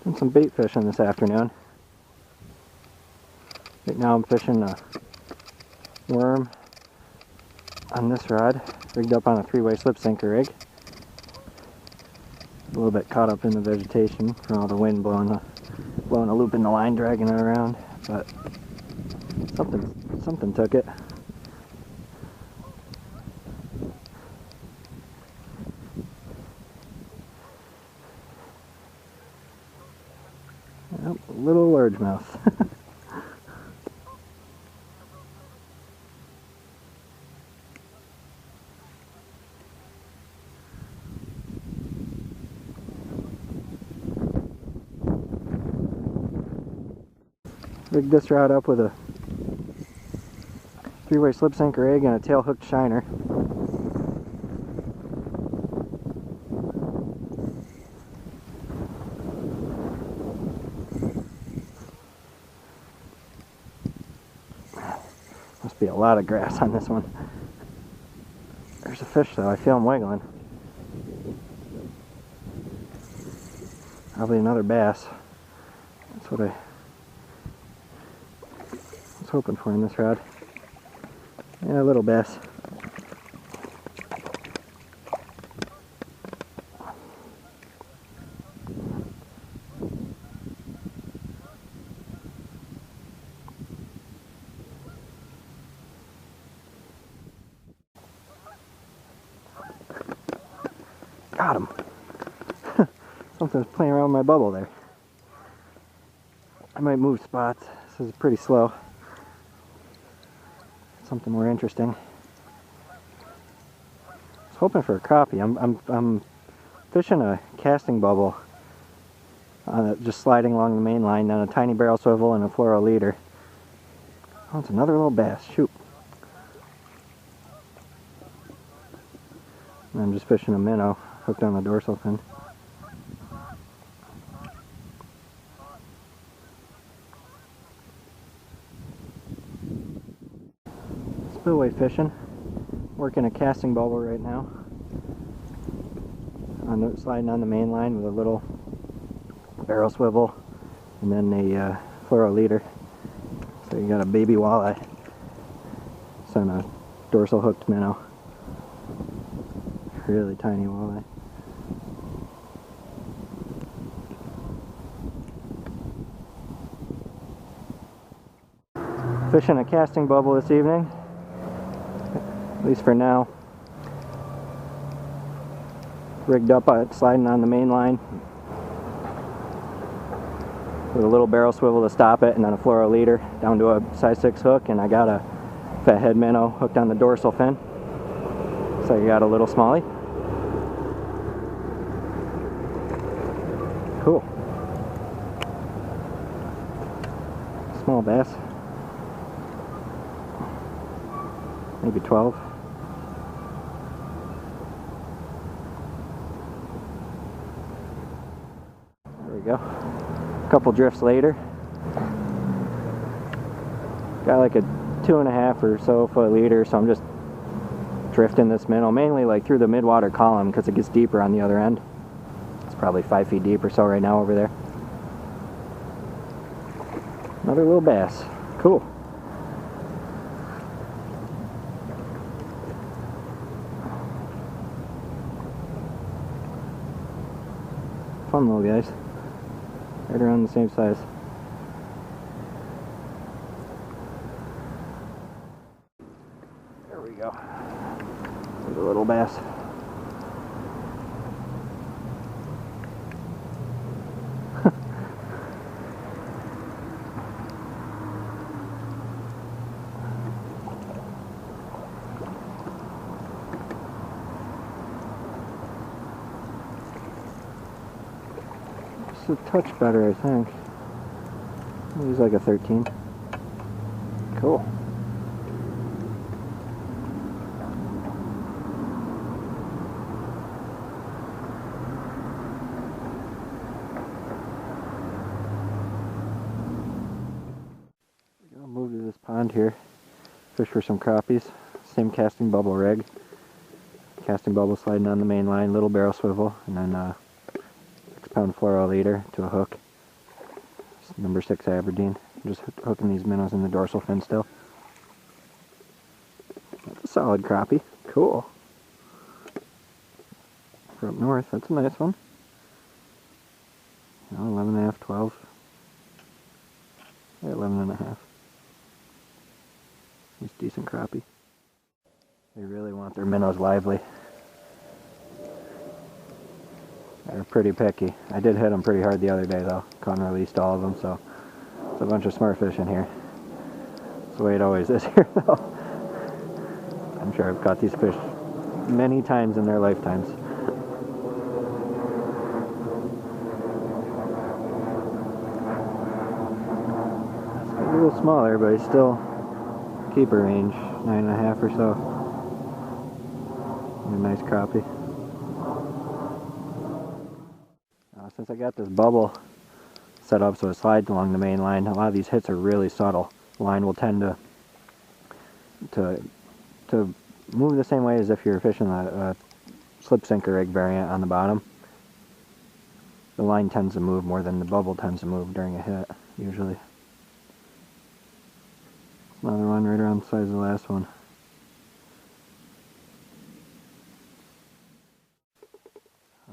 And some bait fishing this afternoon. Right now I'm fishing a worm on this rod, rigged up on a 3-way slip sinker rig. A little bit caught up in the vegetation from all the wind blowing a loop in the line, dragging it around, but something took it. Yep, a little largemouth. Rigged this rod up with a 3-way slip sinker rig and a tail hooked shiner. Must be a lot of grass on this one. There's a fish though, I feel him wiggling. Probably another bass. That's what I was hoping for in this rod. Yeah, a little bass. Got him. Something's playing around with my bubble there. I might move spots. This is pretty slow. Something more interesting. I was hoping for a crappie. I'm fishing a casting bubble, just sliding along the main line down a tiny barrel swivel and a fluoro leader. Oh, it's another little bass. Shoot. And I'm just fishing a minnow hooked on the dorsal fin. Spillway fishing, working a casting bubble right now, sliding on the main line with a little barrel swivel and then a fluoro leader. So you got a baby walleye. It's on a dorsal hooked minnow. Really tiny walleye. Fishing a casting bubble this evening. At least for now. Rigged up, sliding on the main line with a little barrel swivel to stop it, and then a fluoro leader down to a size 6 hook, and I got a fathead minnow hooked on the dorsal fin. So you got a little smallie. Cool. Small bass. Maybe 12. There we go. A couple drifts later. Got like a 2.5 or so foot leader, so I'm just drifting this minnow, mainly like through the midwater column because it gets deeper on the other end. It's probably 5 feet deep or so right now over there. Another little bass. Cool. Fun little guys. Right around the same size. There we go. There's a little bass. A touch better, I think. It was like a 13. Cool. I'll move to this pond here, fish for some crappies. Same casting bubble rig. Casting bubble sliding on the main line, little barrel swivel, and then 6-pound fluoro leader to a hook. It's number 6 Aberdeen. I'm just hooking these minnows in the dorsal fin still. That's a solid crappie. Cool. For up north, that's a nice one. 11 and a half, 12. 11 and a half. Nice decent crappie. They really want their minnows lively. They're pretty picky. I did hit them pretty hard the other day though. Caught and released all of them, so it's a bunch of smart fish in here. That's the way it always is here though. I'm sure I've caught these fish many times in their lifetimes. It's a little smaller, but it's still keeper range, 9.5 or so. And a nice crappie. Since I got this bubble set up so it slides along the main line, a lot of these hits are really subtle. The line will tend to move the same way as if you're fishing a slip sinker rig variant on the bottom. The line tends to move more than the bubble tends to move during a hit, usually. Another one right around the size of the last one.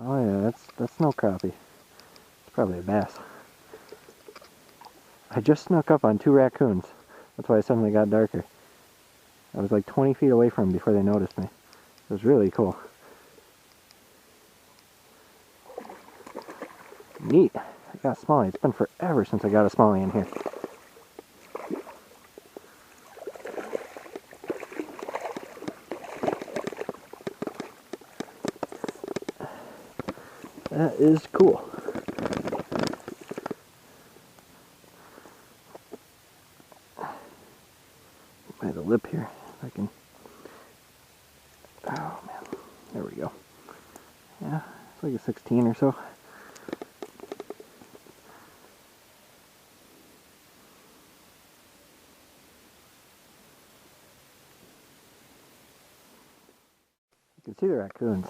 Oh yeah, that's no crappie. It's probably a bass. I just snuck up on 2 raccoons. That's why it suddenly got darker. I was like 20 feet away from them before they noticed me. It was really cool. Neat. I got a smallie. It's been forever since I got a smallie in here. That is cool. By the lip here, if I can. Oh man, there we go. Yeah, it's like a 16 or so. You can see the raccoons.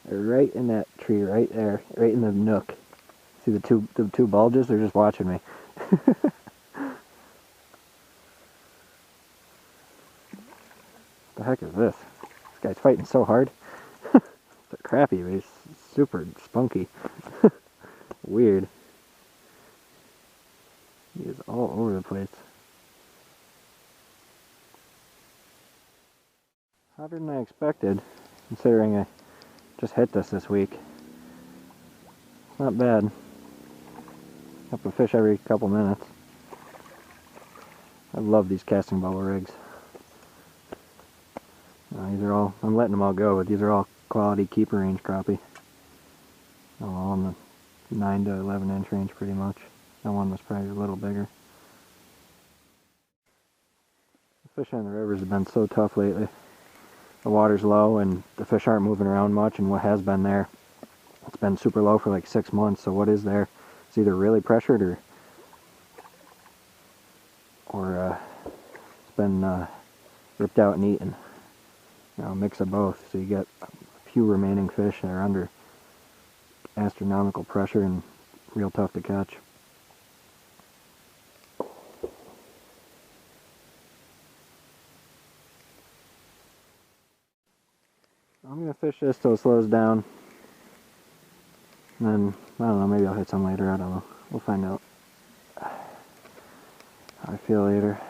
They're right in that tree, right there, right in the nook. See the two bulges? They're just watching me. The heck is this? This guy's fighting so hard. It's a crappie, but he's super spunky. Weird. He is all over the place. Hotter than I expected, considering I just hit this week. It's not bad. Up a fish every couple minutes. I love these casting bubble rigs. These are all, I'm letting them all go, but these are all quality keeper range crappie. All in the 9 to 11 inch range pretty much. That one was probably a little bigger. The fishing in the rivers have been so tough lately. The water's low and the fish aren't moving around much, and what has been there, it's been super low for like 6 months, so what is there? It's either really pressured or it's been ripped out and eaten. You know, a mix of both, so you get a few remaining fish that are under astronomical pressure and real tough to catch. I'm going to fish this till it slows down, and then, I don't know, maybe I'll hit some later, I don't know. We'll find out how I feel later.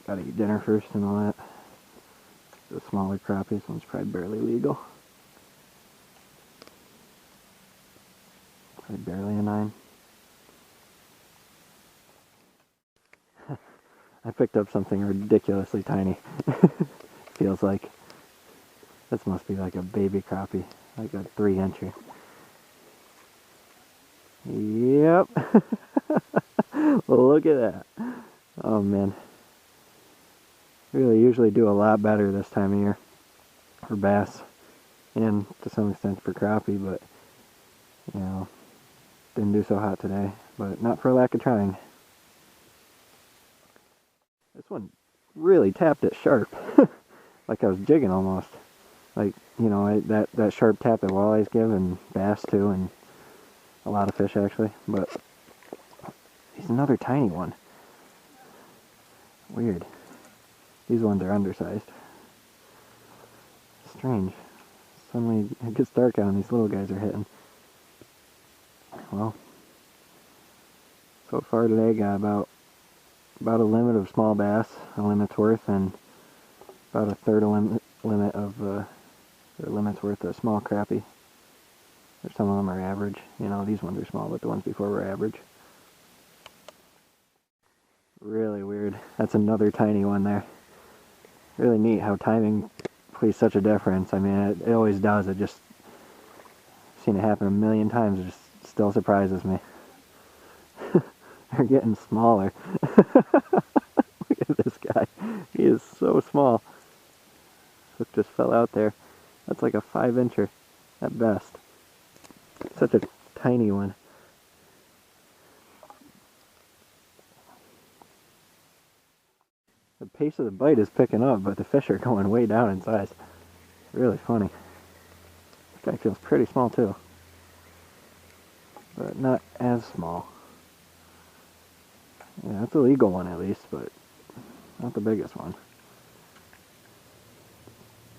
Gotta eat dinner first and all that. The smaller crappie, this one's probably barely legal. Probably barely a 9. I picked up something ridiculously tiny. Feels like. This must be like a baby crappie, like a 3-incher. Yep. Look at that. Oh man. Really usually do a lot better this time of year for bass, and to some extent for crappie, but you know, didn't do so hot today, but not for lack of trying. This one really tapped it sharp, like I was jigging almost. Like, you know, that sharp tap that walleyes give and bass too, and a lot of fish actually, but he's another tiny one. Weird. These ones are undersized. Strange. Suddenly it gets dark out and these little guys are hitting. Well, so far today got about a limit of small bass, a limit's worth, and about a third of limit's worth of small crappie. Or some of them are average. You know, these ones are small, but the ones before were average. Really weird. That's another tiny one there. Really neat how timing plays such a difference. I mean, it always does. It just, I've seen it happen a million times. It just still surprises me. They're getting smaller. Look at this guy. He is so small. Hook just fell out there. That's like a 5-incher at best. Such a tiny one. The pace of the bite is picking up, but the fish are going way down in size. Really funny. This guy feels pretty small too, but not as small. Yeah, that's a legal one at least, but not the biggest one.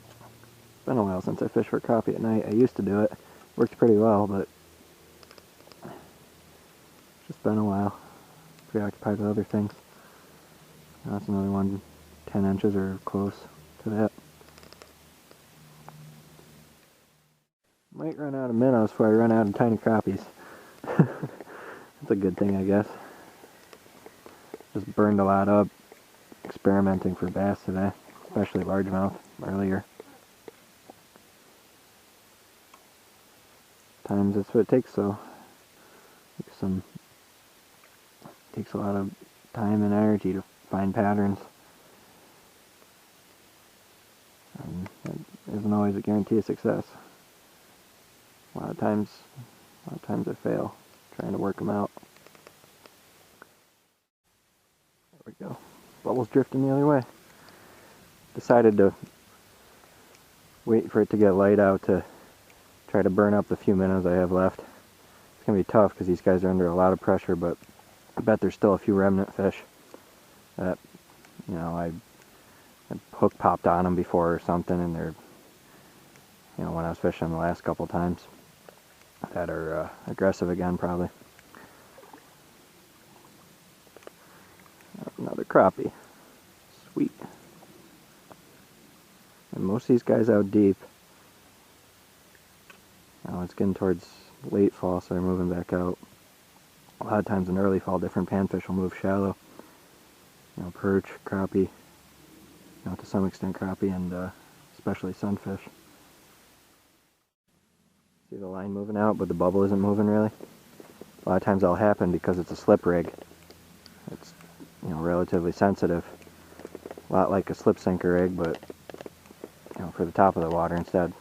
It's been a while since I fished for crappie at night. I used to do it. Worked pretty well, but it's just been a while. Preoccupied with other things. That's another one, 10 inches or close to that. Might run out of minnows before I run out of tiny crappies. That's a good thing, I guess. Just burned a lot up experimenting for bass today, especially largemouth earlier. Times that's what it takes, so takes a lot of time and energy to find patterns. And that isn't always a guarantee of success. A lot of times I fail trying to work them out. There we go. Bubble's drifting the other way. Decided to wait for it to get light out to try to burn up the few minnows I have left. It's going to be tough because these guys are under a lot of pressure, but I bet there's still a few remnant fish that, you know, I hook popped on them before or something, and they're, you know, when I was fishing the last couple times, that are aggressive again probably. Another crappie. Sweet. And most of these guys out deep. Now it's getting towards late fall, so they're moving back out. A lot of times in early fall, different panfish will move shallow. You know, perch, crappie, you know, to some extent crappie, and especially sunfish. See the line moving out, but the bubble isn't moving really? A lot of times that'll happen because it's a slip rig. It's, you know, relatively sensitive. A lot like a slip sinker rig, but, you know, for the top of the water instead.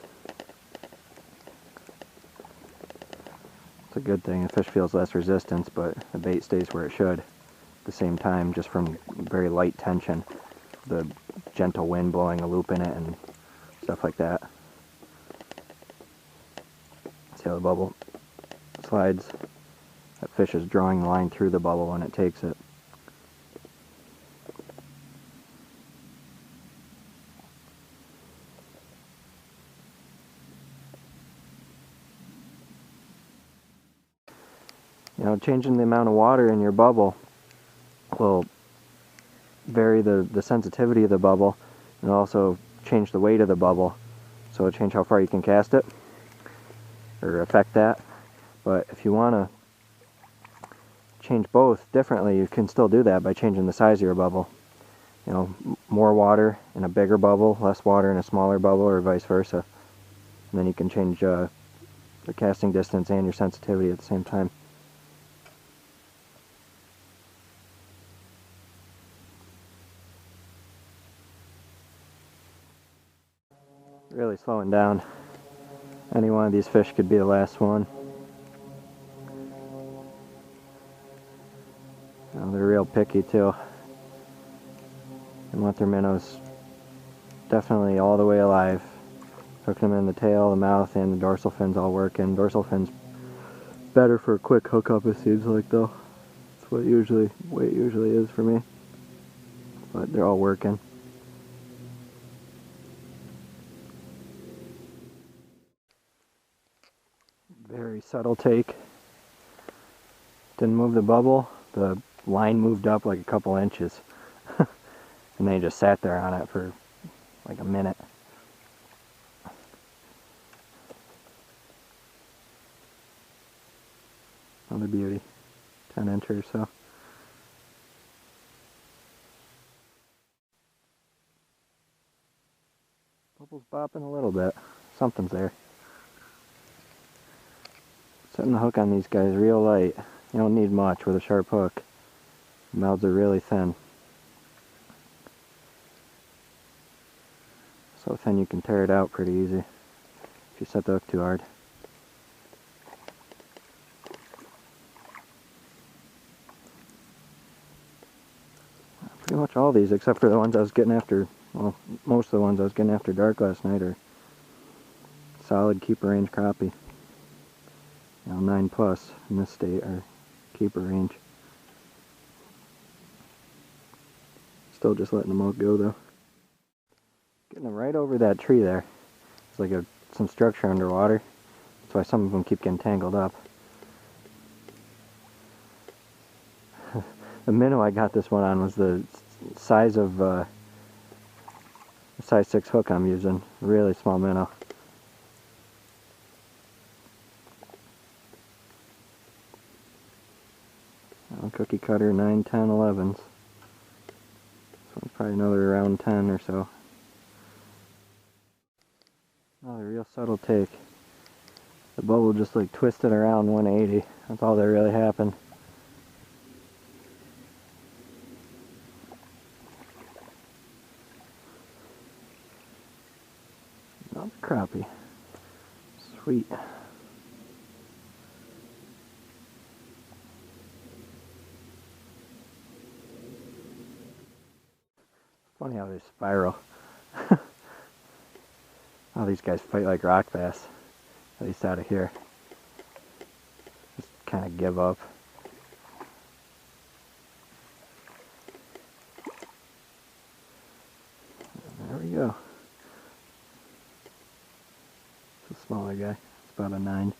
It's a good thing. The fish feels less resistance, but the bait stays where it should. At the same time, just from very light tension, the gentle wind blowing a loop in it and stuff like that. See how the bubble slides? That fish is drawing the line through the bubble when it takes it. You know, changing the amount of water in your bubble will vary the sensitivity of the bubble, and also change the weight of the bubble, so it'll change how far you can cast it, or affect that. But if you want to change both differently, you can still do that by changing the size of your bubble. You know, more water in a bigger bubble, less water in a smaller bubble, or vice versa. And then you can change the casting distance and your sensitivity at the same time. Really slowing down. Any one of these fish could be the last one. Oh, they're real picky too. And want their minnows definitely all the way alive. Hooking them in the tail, the mouth, and the dorsal fins all working. Dorsal fins better for a quick hookup, it seems like, though. That's what it usually is for me. But they're all working. Very subtle take. Didn't move the bubble. The line moved up like a couple inches. And they just sat there on it for like a minute. Another beauty. 10 inch or so. Bubble's bopping a little bit. Something's there. Setting the hook on these guys real light. You don't need much with a sharp hook. Mouths are really thin. So thin you can tear it out pretty easy if you set the hook too hard. Pretty much all these, except for the ones I was getting after, well, most of the ones I was getting after dark last night are solid keeper range crappie. You know, 9+ in this state are keeper range. Still just letting them all go though. Getting them right over that tree there. It's like some structure underwater. That's why some of them keep getting tangled up. The minnow I got this one on was the size of the size 6 hook I'm using. Really small minnow. Cookie cutter 9, 10, 11s. This one's probably another around 10 or so. Another real subtle take. The bubble just like twisted around 180. That's all that really happened. Another crappie. Sweet. Funny how they spiral. All these guys fight like rock bass, at least out of here. Just kind of give up. There we go. It's a smaller guy. It's about a 9.